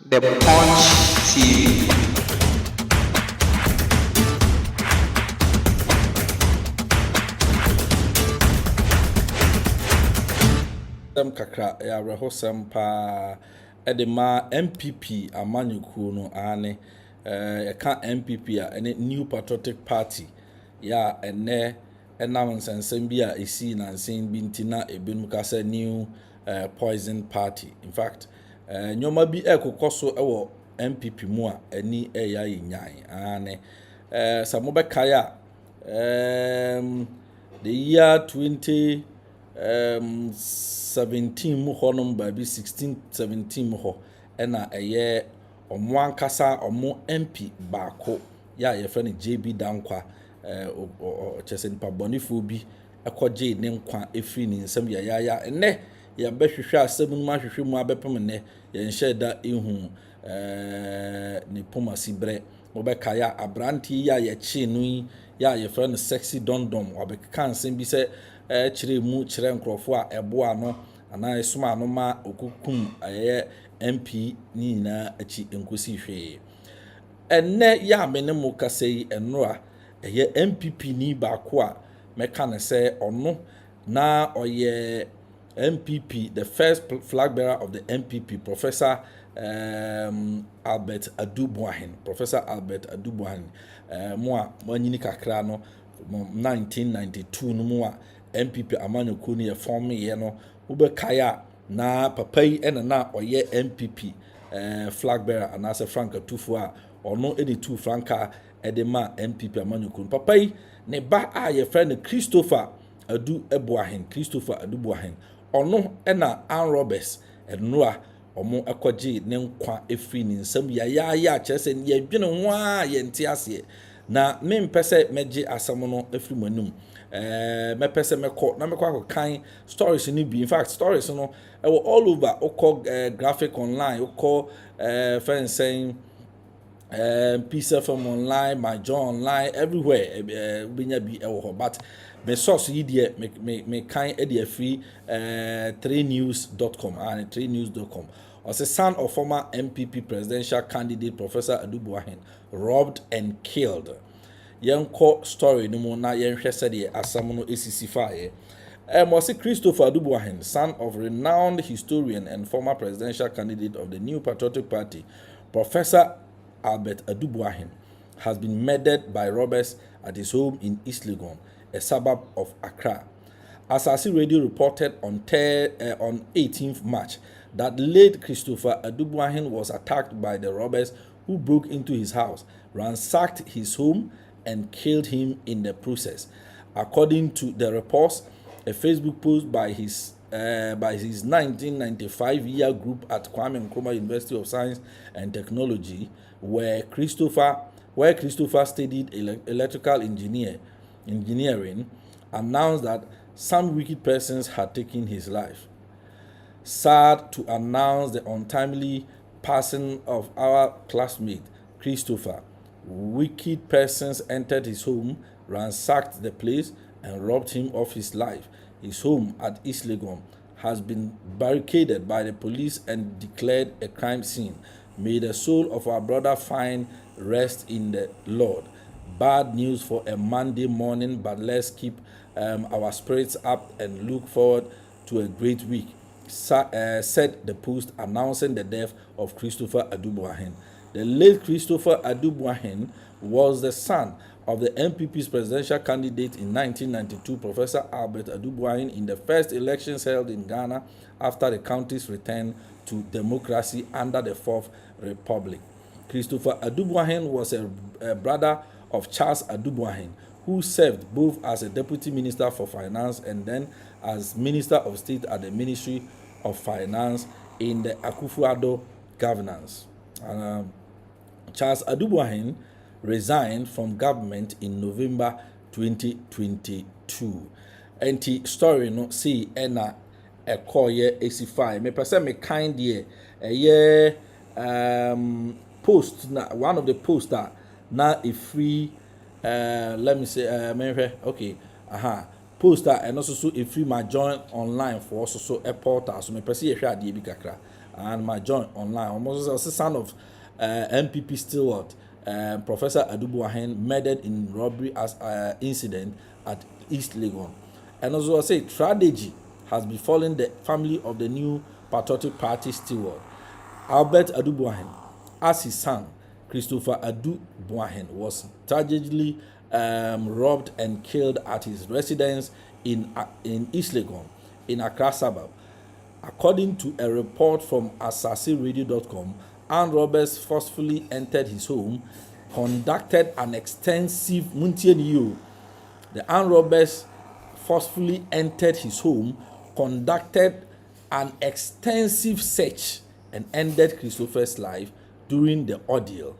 The Punch TV. Kakra ya rehosem pa edema NPP amanyuku no ane ka NPP a ene New Patriotic Party ya ene enam nsensem bi a esi na nsen bi ntina ebinum ka say new poison party. In fact nyoma bi ekokoso ewo NPP mu a eni eya yenyan ane samobe kaya the year 17 mu ho no baby 16 17 mu ho na eye omo ankasa omo MP baako ya ye friend JB Dankwa chese nipa bonifo bi ekoje ne nkwa efiri ni nsam ya ene ya behwehwe asem mu ahwehwe mu abepem ne ye nhye da ehu ni pomasi bre mo be kaya abranti ya ye chi nu ya ye friend sexy dondom obeka nsem bi se chire mu chire nkrofo a eboa no ana esuma no ma okukum aye MP ni na achi enkosi hwe enne ya mene mu kasei enroa eye MPP ni baako a meka ne se ono na oye MPP, the first flag bearer of the MPP, Professor Albert Adu Boahen. Professor Albert Adu Boahen. Moi nyini kakra no 1992 no mo a MPP amanyoko ni form ye no ubekaya na papai ena na oye MPP flag bearer anase Franka Tufu a ono edi tu Franka edema MPP amanyoko papai ne ba a ye friend Christopher Adu Boahen. Christopher Adu Boahen ono ena Ann Roberts enroa omo ekoje ne nkwa efiri ni nsam ya chese ne yadwene ho a ye nte ase na mempese meje asam no efiri manum mepese meko na meko akokan stories ni bi. In fact stories no were all over oko graphic online oko friends saying Peace FM online, my John online, everywhere binya bi ewo but me source yi de me kan e de free 3news.com and 3news.com. As a son of former MPP presidential candidate Professor Adu Boahen robbed and killed. Yenko story no mo na yenhwe se de asam no esisi fae. Mosi Christopher Adu Boahen, son of renowned historian and former presidential candidate of the New Patriotic Party, Professor Albert Adu Boahen, has been murdered by robbers at his home in East Legon, a suburb of Accra. Asasi Radio reported on 18th March that late Christopher Adu Boahen was attacked by the robbers who broke into his house, ransacked his home, and killed him in the process. According to the reports, a Facebook post by his 1995 year group at Kwame Nkrumah University of Science and Technology, where Christopher studied electrical engineering, announced that some wicked persons had taken his life. Sad to announce the untimely passing of our classmate Christopher, wicked persons entered his home, ransacked the place, and robbed him of his life. His home at East Legon has been barricaded by the police and declared a crime scene. May the soul of our brother find rest in the Lord. Bad news for a Monday morning, but let's keep our spirits up and look forward to a great week, said the post announcing the death of Christopher Adu Boahen. The late Christopher Adu Boahen was the son of the NPP's presidential candidate in 1992, Professor Albert Adu Boahen, in the first elections held in Ghana after the country's return to democracy under the Fourth Republic. Christopher Adu Boahen was a brother of Charles Adu Boahen, who served both as a deputy minister for finance and then as minister of state at the Ministry of Finance in the Akufo-Addo governance. Charles Adu Boahen resigned from government in November 2022. And the story no see ena a call ye 85. Me person me kind ye a year post na one of the posts that na a free let me say okay poster and also so a free my join online for also so a portal so me person ye hwa de bi kakra and my joint online. Almost also son of NPP steward, Professor Boahen, murdered in robbery as incident at East Legon. And also I say tragedy has befallen the family of the new Patriotic Party steward, Albert Boahen, as his son, Christopher Boahen, was tragically robbed and killed at his residence in East Legon, in Accra suburb. According to a report from AssassRadio.com, armed robbers forcefully entered his home, conducted an extensive The armed robbers forcefully entered his home, conducted an extensive search, and ended Christopher's life during the ordeal.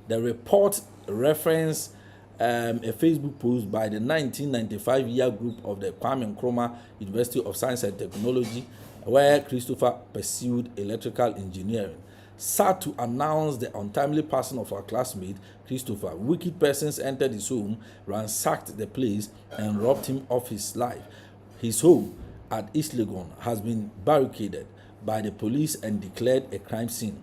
The report referenced a Facebook post by the 1995 year group of the Kwame Nkrumah University of Science and Technology, where Christopher pursued electrical engineering. Sad to announce the untimely passing of our classmate Christopher, wicked persons entered his home, ransacked the place, and robbed him of his life. His home at East Legon has been barricaded by the police and declared a crime scene.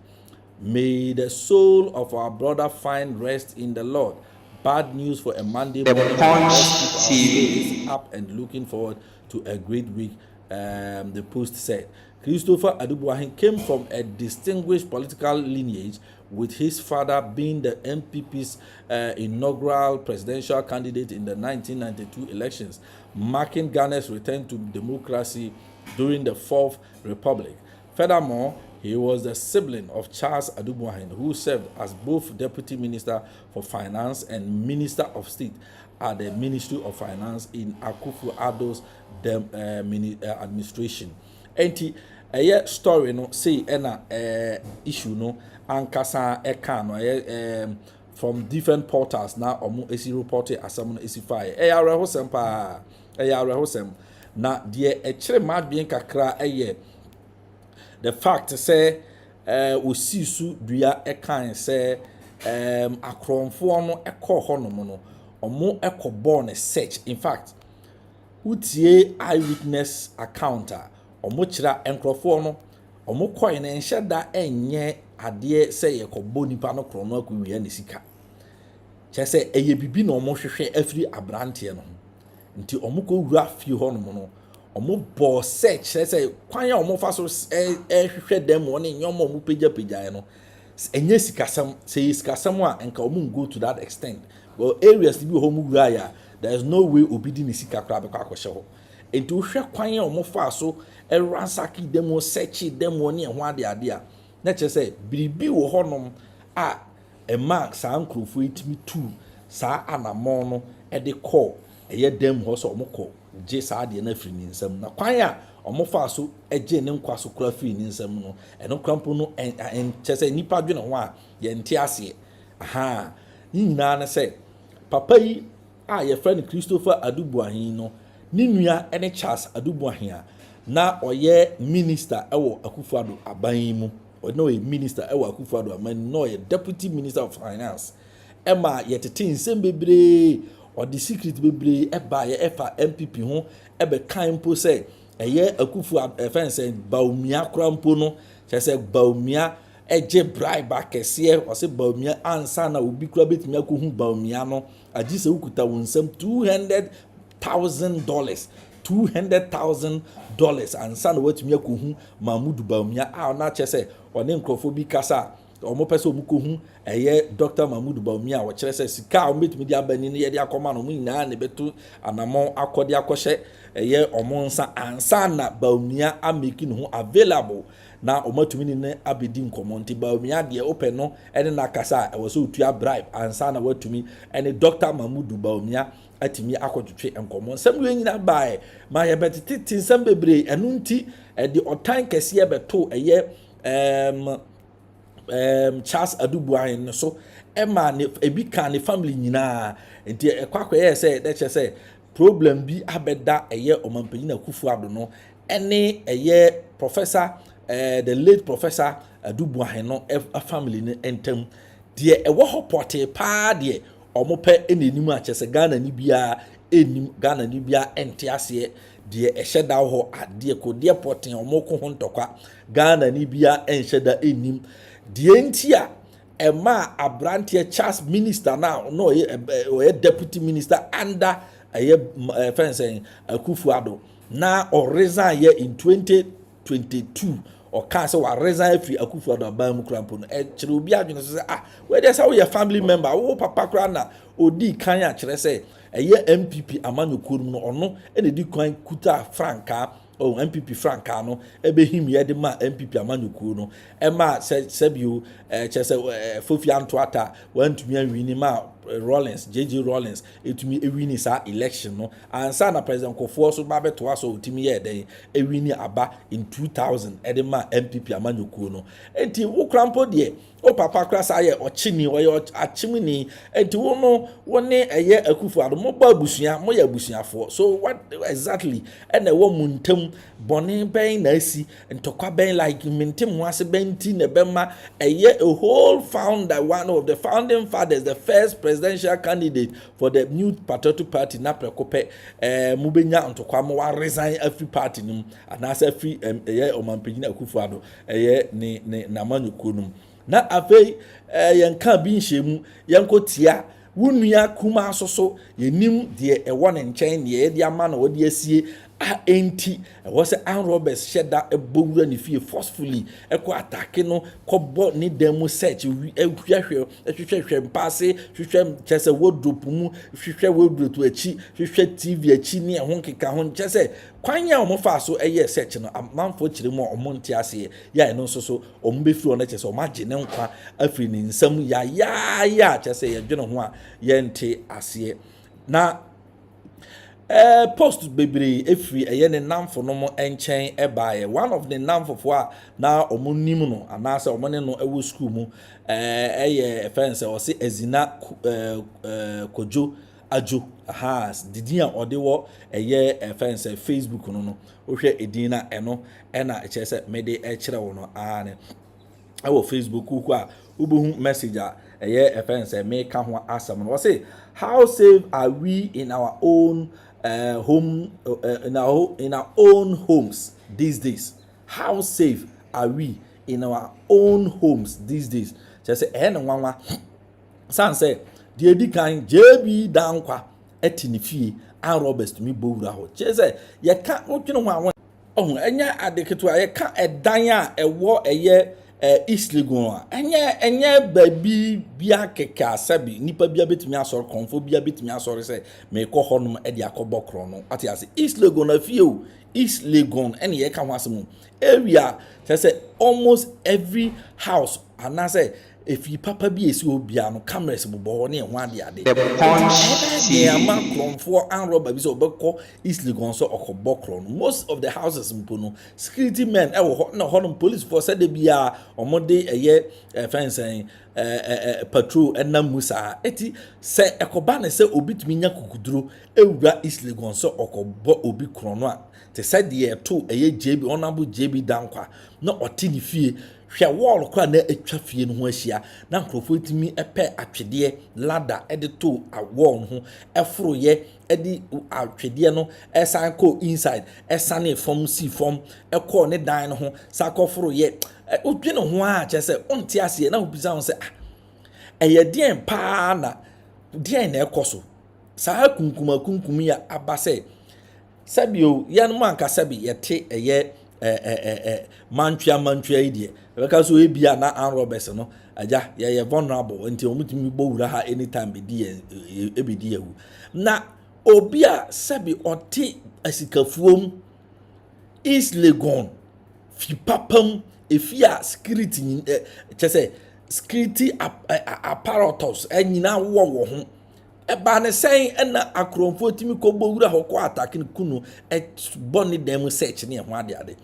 May the soul of our brother find rest in the Lord. Bad news for a Monday morning. Punch TV. Up and looking forward to a great week. The post said Christopher Boahen came from a distinguished political lineage, with his father being the NPP's inaugural presidential candidate in the 1992 elections, marking Ghana's return to democracy during the Fourth Republic. Furthermore, he was the sibling of Charles Boahen, who served as both Deputy Minister for Finance and Minister of State at the Ministry of Finance in Akufo-Addo's administration. Enti story no say issue no nkansah no from different portals na omo esi report asam no esi fire arehosem pa arehosem na de kire madbien kakra the fact say osi su dua kan say akronfo no honom no omo born search. In fact, utie eyewitness accounter omo kira enkrofo no omo koy na enhye da enye ade say yekobo nipa no krono akwi ne sika che say eye bibi na omo hwehwe afiri abrante no nti omo ko wura fie honom no omo bo search say kwan ya omo fa so hwehwe dem woni nyomo omo pagya no enye sikasam say sikasam a enka omo go to that extent. Well, areas to be home wura, there is no way obidi ni sika kra be kwa kwehye ho. Enti wo hwe kwan ya omo fa so ransaki dem search dem woni ho ade a na che say biribi wo honom a mark sa nkrofo etimi tu sa anamon no de call eye dem ho so omo call je sa ade na afiri ni nsam na kwan ya omo fa so eje ne nkwa so kra afiri ni nsam no eno krampo no che say nipa dwene ho a ye nte ase aha nyina na say papa yi a ye friend Christopher Boahen no ni nua ene Charles Boahen a na oye minister ewo Akufo-Addo aban mu no a minister ewo Akufo-Addo aban no ye deputy minister of finance ema ye tete nsem bebre or the secret bebre eba ye efa NPP ho ebe kan po say eye Akufo-Addo fence baumia krampo no say baumia eje bribe akese o se baumia ansa na obi kura betimi akohu baumia no agi se ukuta wonsam $200,000 ansa na watimi akohu Mahmoud baumia a na chese one nkrofo bi kasa omo pese omukohu eye Dr. Mahmoud baumia wo kire se sika o betimi di abani ne ye di akoma no mu nyina ne betu anamon akode akohye eye omo nsa ansa na baumia ameki no available na omatumi ne abedi nkomonti baumia de open no ene na kasa e wo so otua bribe ansa na watumi ene Dr. Mahmoud baumia atimi akotwetwe enkomon sam we nyina bae ma ye betiti nsam bebre enu nti de otan kese beto eye Charles Boahen so ema ne ebi kan ne family nyina nti ekwakoye say that say problem bi abeda eye omampanyina Akufo-Addo no ene eye professor the late Professor Boahen no a family ne entam de ewo hopote pa de omo pe enenim a chese Ghana ni bia ente ase deɛ ɛhyɛ da hɔ adeɛ ko deɛ pɔten ɔmo ko ho ntɔkwa Ghana ni bia ɛnhyɛ da enim deɛ nti a ɛma abranteɛ Charles minister na no ɔyɛ deputy minister under ɛyɛ fɛnsɛn Akufo-Addo na ɔresign yɛ in 2022 ɔka sɛ wa resign free Akufo-Addo aban mu kura mpo no ɛkyerɛ obi adwene so sɛ where dey say wo yɛ family member wo papa kura na odi kan a kyerɛ sɛ ɛyɛ NPP amanyɔkuo no ɔno ɛna di kan kuta frankaa NPP frankaa no ɛbɛhim yɛ de ma NPP amanyɔkuo no ɛma sɛbio kyerɛ sɛ Fofi Antoata wantumi awini ma Rollins JJ Rollins etumi ewini sa election no ansa na president Kofoɔ so ba bɛtoa so otumi yɛ den ewini aba in 2000 ɛde ma NPP amanyɔkuo no enti wo krampo deɛ o papa kra sa yɛ ɔkyini ɔyɛ akyimini enti wo no wo ne ɛyɛ Akufo-Addo mo ba abusua mo yɛ abusuafoɔ so what exactly ɛna ɛwɔ mu ntam bɔne bɛn na asi ntɔkwa bɛn like mentem ho ase bɛn ti na bɛma ɛyɛ a whole founder one of the founding fathers the first presidential candidate for the New Patriotic Party na prekope mo benya ntɔkwa mo wa resign every party nim anasa every ɛyɛ ɔmanpanyina Akufo-Addo ɛyɛ ne namanyɔkuo no na afei yɛnka bi nhyɛmu yɛnkotia wunua kuma asoso yenim deɛ ɛwɔ ne nkyɛn deɛ yɛde ama na wɔde asie enti ɛwɔ sɛ Ann Roberts hyɛda ɛbɔwura ne fie forcefully ɛkɔ atake no kɔbɔ ne dɛm search hwehwɛ mpaase hwehwɛ kyɛsɛ wardrobe mu hwehwɛ wardrobe to akyi hwehwɛ TV akyi ne ɛho keka ho kyɛsɛ kwan ya ɔmo fa so ɛyɛ search no amanfo kyerɛ mu ɔmo nte ase ya ɛno nso so ɔmo bɛfiri ɔno kyɛsɛ ɔmo agye ne nkwa afiri ne nsam ya kyɛsɛ yɛdwene ho a yɛnte aseɛ na post bebre efiri ɛyɛ ne namfo no mo enkyɛn ɛbaayɛ one of the namfo fo a na ɔmo nim no anaasɛ ɔmo ne no ɛwɔ school mu ɛyɛ fɛnsɛ ɔse Ezina Kojo Ajo didin a ɔde wɔ ɛyɛ fɛnsɛ Facebook no wohwɛ edin na ɛno ɛna ɛkyerɛ sɛ mede ɛkyerɛ wo no ne ɛwɔ Facebook ku a ubuhu message a ɛyɛ fɛnsɛ meka ho asɛm no wɔse how safe are we in our own in our own homes these days? How safe are we in our own homes these days? Just say nwanwa san say the edi kan JB dankwa etini fie Ann Roberts to me bowura ho. Just say ye ka wotwene ho awon enya adeketo a ye ka edan a ewo eye East Legon enye baby bia keke asabi nipa bia betimi asor konfo bia betimi asor se me kɔ honum e de akɔbɔ kro no ati ase East Legon afie o East Legon ene ye ka ho asem area say almost every house anase if you papa bi esi obia no cameras bobɔ ne ho ade The Punch ama kronfo Ann Roberts bi so obekɔ East Legon so okɔbɔ kro no most of the houses mpo no security men ɛwɔ hɔ na hɔ no police force de bia ɔmode ɛyɛ fence patrol ɛnam musa eti sɛ ɛkɔba ne sɛ obi tumi nya kukuduro ewura East Legon so okɔbɔ obi kro no a te sɛ de ɛto ɛyɛ JB honorable JB dankwa na ɔte ne fie hwɛ wall kra na atwa fie no ho ahia na nkrofo timi ɛpɛ atwedeɛ ladder ɛde to a wall ho ɛforo yɛ ɛde atwedeɛ no ɛsan kɔ inside ɛsane from see from ɛkɔ ne dan no ho sakɔforo yɛ odwene ho a kyɛ sɛ onte ase na obisa ho sɛ ɛyɛ deɛn paa na deɛn na ɛkɔ so saa kunkum ya aba sɛ sabio yan mo anka sabi yɛte ɛyɛ mantwa yi deɛ bɛka so ebia na Ann Roberts no agya yɛ vulnerable nti omutumi bowura ha anytime ebedi yahu na obi a sabi ɔte asikafuom East Legon fi papam efia security kyɛ security apparatus anyina wo ho eba ne sɛn ɛna akronfo timi kɔ bowura hɔ kɔ attack ne kunu bɔne dem search ne ho ade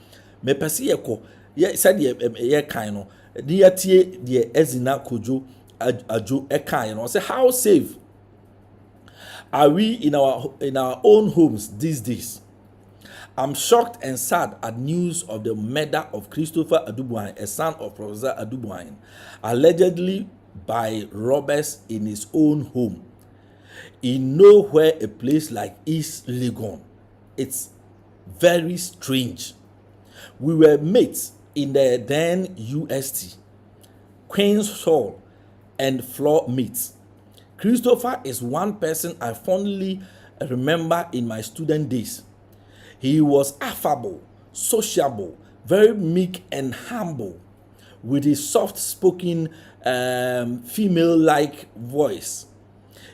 me pese yɛkɔ ye said ye kan no de yatie de Ezina Kojo Ajo kan no say how safe are we in our own homes these days? I'm shocked and sad at news of the murder of Christopher Boahen, a son of Professor Boahen, allegedly by robbers in his own home. In nowhere a place like East Legon. It's very strange. We were mates in the then UST, Queen's Hall, and floor mates. Christopher is one person I fondly remember in my student days. He was affable, sociable, very meek and humble, with his soft-spoken, female-like voice.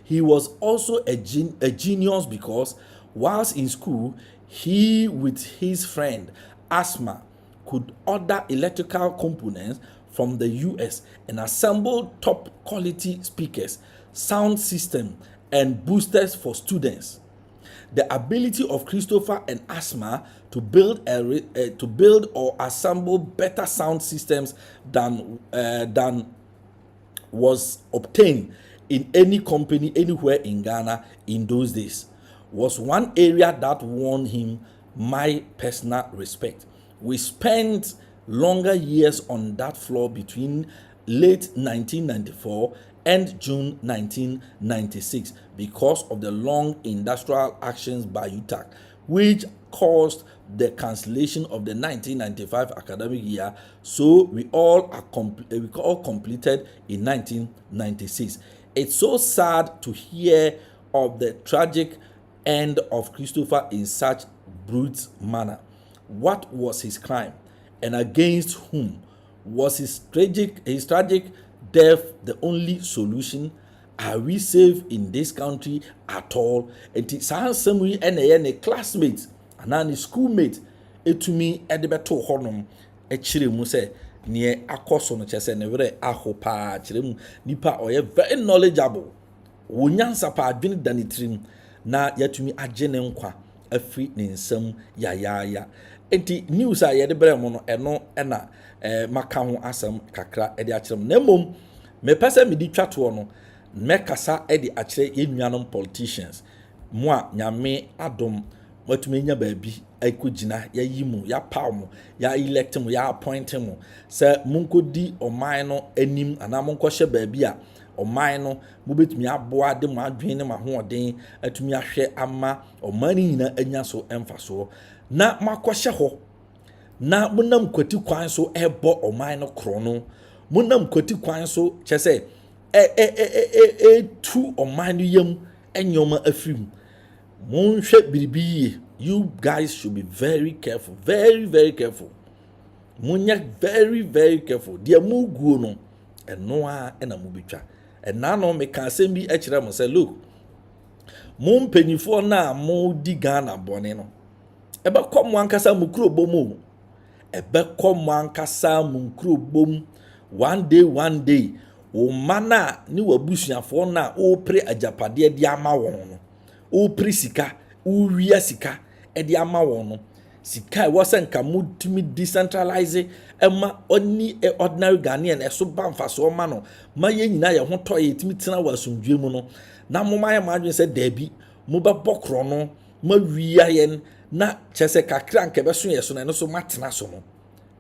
He was also a genius because whilst in school, he with his friend Asma could order electrical components from the US and assemble top quality speakers, sound system, and boosters for students. The ability of Christopher and Asma to build or assemble better sound systems than was obtained in any company anywhere in Ghana in those days was one area that won him my personal respect. We spent longer years on that floor between late 1994 and June 1996 because of the long industrial actions by UTAC, which caused the cancellation of the 1995 academic year. So we all completed in 1996. It's so sad to hear of the tragic end of Christopher in such brute manner. What was his crime, and against whom? Was his tragic death the only solution? Are we safe in this country at all? And it's handsome and a classmate and a schoolmate. To me, at the better honum, a chirimu say near a course on a chess and a very ahopa chirimu nipa or very knowledgeable. Wunyansa pa adwene danitrim na yatumi agene nkwa afri ne nsam ya. Enti news a yede brɛ mo no ɛno ɛna maka ho asɛm kakra ɛde akyerɛm na mmom me pese me di twato no mekasa ɛde akyerɛ yenuanom politicians mo a nyame adom watumi nya baabi aikogina ya yimu ya palm ya elect mu ya appoint mu sɛ munkodi ɔman no anim ana monko hye baabi a ɔman no mobetumi aboa de mo adwen ne mahoɔden atumi ahwɛ ama ɔman ni nyina anya so emfaso na makɔhyɛ hɔ na munam kwati kwan so ɛbɔ ɔman no kro no munam kwati kwan so kyɛ sɛ tu ɔman no yam enyoma afrim monhwɛ biribi. You guys should be very careful, very, very careful. Munya very careful. Dear mugu no, and no one and a mubitcha. And now no me can send me a say, look, Moon penny for na mo di Ghana boneno. Eba come one kasa mukro bomo. Eba come one kasa mukro bom. One day, o mana ni wabusia for na o pre ajapade di ama won. O pre sika, o wia sika. Edi ama wono sika wasen ka mutimi decentralize ema oni ordinary Ghanaian eso bamfa so ma no ma ye nyina ye ho to ye timi tena wasumdwe mu no na mo ma ye ma adwen se dabi mo be bokro no ma wia yen na chese kakra nke be so ye so na no so matena so no.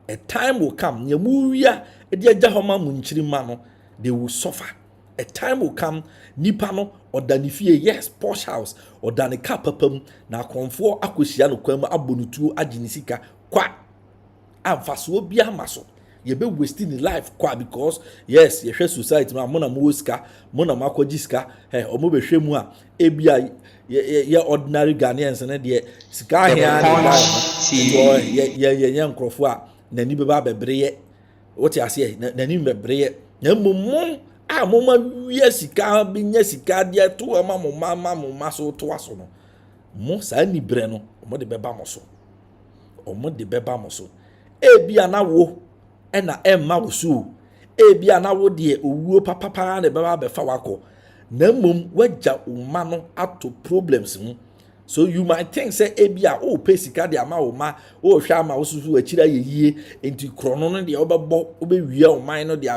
A time will come nye mu wia edi agya ho ma mu nchiri ma no they will suffer. A time will come nipa no odanifie yes posh house odane ka papam na konfo akosia no kwam abonutuo aginisika kwa amfaso bia maso ye be wasting life kwa because yes ye hwe society ma na mo sika mo na makoji sika omo be hwe mu a ebia ye ordinary Ghanaians na de sika hia ye nkrofo a nani be ba bebreye what you say nani bebreye na mumum a mama wia sika binya sika dia to ama mama so to aso no mo sa ni bre no mo de beba mo so ebia na wo na emma wo so ebia na wo de owuo papapa na beba be fa wako na mum wagya uma no ato problems mu. So you might think say ebia o pesika de ama oma o hwa ama wo susu akira yeyie enti krono no de obebo obewia oman no de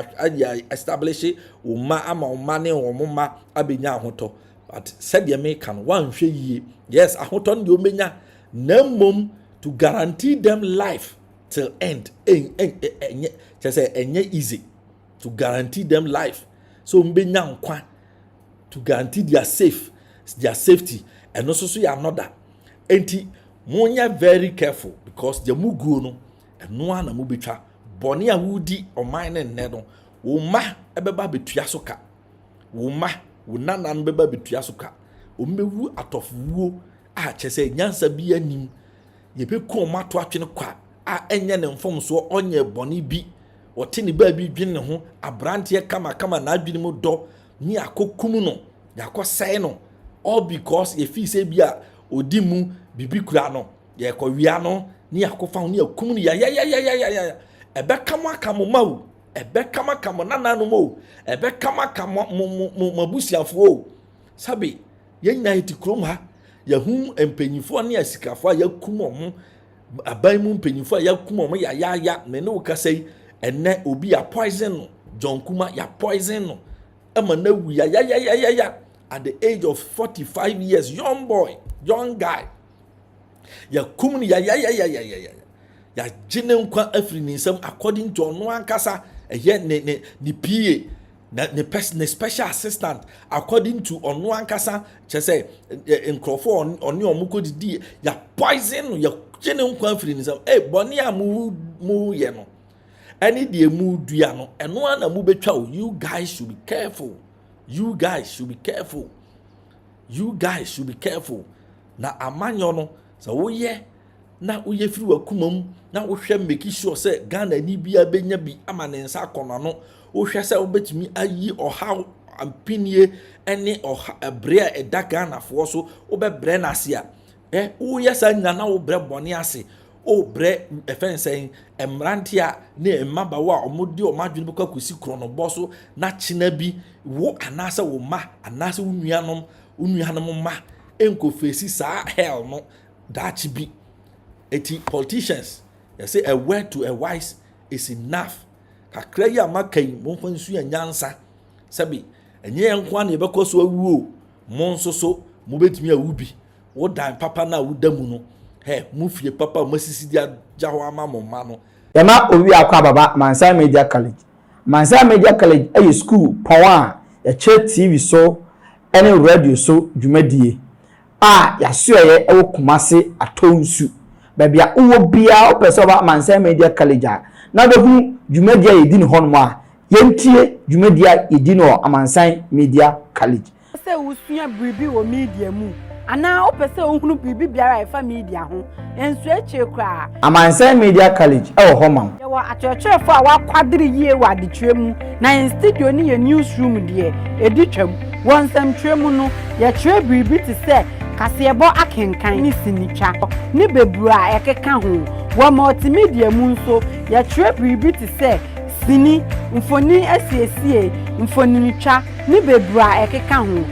establish oma ama oma ne omoma abenya ahoto but said ye make can one hwe yie yes ahoto no de omenya na mum to guarantee them life till end just say enye easy to guarantee them life so mbenya nkwa to guarantee their safety and also so ya another enti Monya very careful because the mugu no eno ana mu betwa bone a wudi oman ne nne no wo ma ebeba betua so ka wo ma wo nana no beba betua so ka o mewu atofwuo a chese nyansa bi anim ye beku o mato atwene kwa a enye ne mfom so onye bone bi wote ne ba bi dwene ho abrante kama na adwene mu do ni akokum no yakosai no all because ye fi se bia odi mu bibi kura no ye ko wia no ni akofa ho ni akum no ya ebe kama mawu ebe kama nana no mo ebe kama mabusiafo o sabe ye nyina hiti krom ha ya hu empanyifo ne asikafo ya kum omo aban mu empanyifo ya kum omo ya me ne ukasai enne obi ya poison no John Kuma ya poison no ama na wu ya at the age of 45 years young guy ya kum ya jine nkwa afri ni nsam according to ono ankasa eye ne PA ne person special assistant according to ono ankasa chese nkrofo oni omukodi ya poison ya jine nkwa afri ni nsam boni a mu ye no any de mu dua no eno ana mu betwa o. You guys should be careful na amanyo no so wo ye na uye firi wakumam na wo hwe make sure say Ghana ni bia benya bi ama ne nsa kono no wo hwe say wo betumi ayi oha ampinie ene oha ebre eda Ghana fo so wo be bre na ase a wo yesa nyina na wo bre bone ase o bre efensen emrante a na emabawa omodi omadwene beka kosi krono boso na china bi wo anase wo ma anase wo nuanom ma enko fesi sa hell no dachi bi eti politicians they say a word to a wise is enough kakra ya makai monfa nsu ya nyansa sabi enye enko na ebekọ so awuo monso so mo betumi awubi wo dan papa na wudamu no mu fie papa masisi dia jaho ama mama no yama owi akwa baba Mansa Media College. Mansa Media College a school power ya che TV so any radio so dwumadie ya so ye e Kumase atonsu baby a uwo bia opese ba Mansa Media College na be hu dwumadie yedi ni hono a yentie dwumadie yedi no Mansa Media College se usua bribi wo media mu ana opese ohunu bibi biara efa media ho ensu eche kra Mansa Media College ho ma ye wa achechefo a wa kwadiri yie wa ditwemu na in studio ni ye newsroom de editwam wonsam twemu no ye kire bibi ti se kasebo akenkan ni sinitwa ni bebura ekeka ho wa multimedia mu nso ye kire bibi ti se sini mfoni asiesie mfoni nitwa ni bebura ekeka ho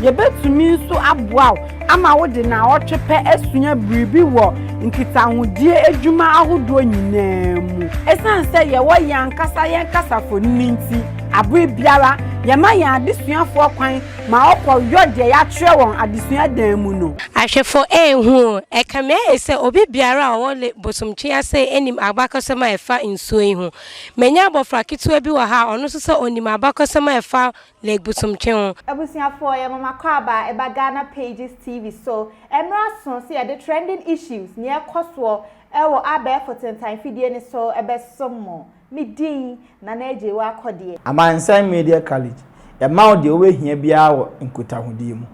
ye betumi nso aboa ama wo de na otwepe asunya bribi wo nkitahudie adwuma ahodo nyinaamu esanse ye wo yankasa foni nti abri biara ye ma ya adesuafo kwan ma okọ yode ya tire won adesua dan mu no ahwefo hu ekame ese obi biara wo le bosomtwe ase enim agbakosema efa nsuo hu menya abofra kitua bi wa ha ono so se onim agbakosema efa le bosomtwe hu abusuafo ye mama kwaba eba Ghana Pages TV so emra so se the trending issues ne ekoso ewo abe for time fidie ni so ebe somo midi na naje wa akode Mansa Media College ya ma de we hia bia wo nkotahudie mu